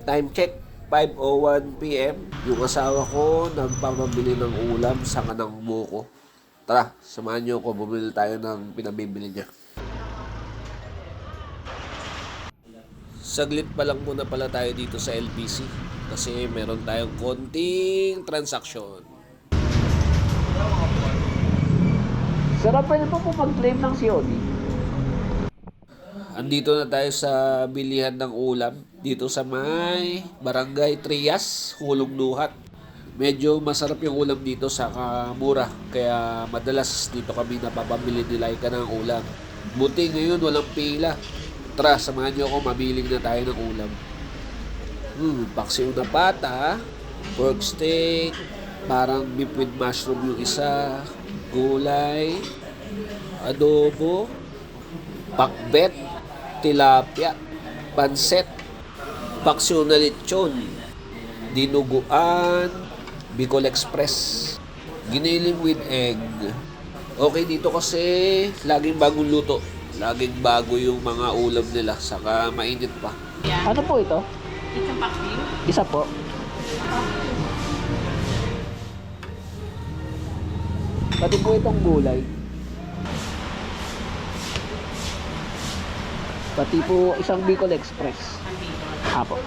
Time check, 5:01 p.m. Yung asawa ko nagpapabili ng ulam sa kanang buko. Tara, samahan niyo ako, bumili tayo ng pinabibili niya. Saglit pa lang muna pala tayo dito sa LBC kasi meron tayong konting transaksyon. Sarap pwede po mag-claim ng COD. Andito na tayo sa bilihan ng ulam dito sa may Barangay Trias, Hulog Duhat. Medyo masarap yung ulam dito sa mura, kaya madalas dito kami napapamili ni Laika ng ulam. Buti ngayon walang pila. Tara, samahan niyo ako, mabiling na tayo ng ulam. Paksiw na pata, pork steak, parang beef with mushroom yung isa, gulay, adobo, pakbet, tilapia, panset, paksiw na lechon, dinuguan, Bicol Express, giniling with egg. Okay dito kasi laging bagong luto. Laging bago yung mga ulam nila, saka mainit pa. Ano po ito? Isang paksiw. Isa po. Pati po itong gulay. Pati po isang Bicol Express. Apo.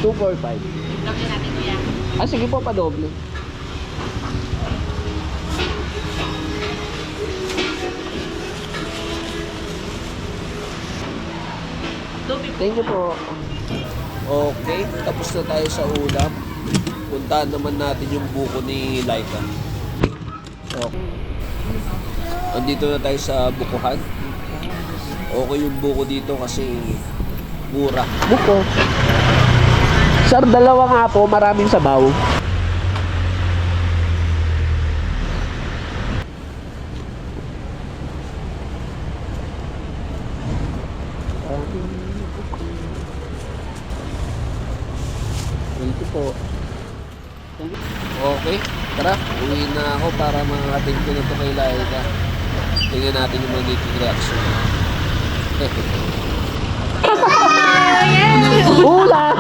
$2.45. 245. Doble natin kuya. Ah, sige po, padoble. Thank you po. Okay, tapos na tayo sa ulam. Puntahan naman natin yung buko ni Laika. Okay. Andito na tayo sa bukuhan. Okay yung buko dito kasi mura. Buko. Sir, dalawa nga po, maraming sabaw. Thank you po. Okay, tara, uwi na ako para ma-attend ko na ito kay Laika. Tingnan natin yung magiging reaction. Ulam!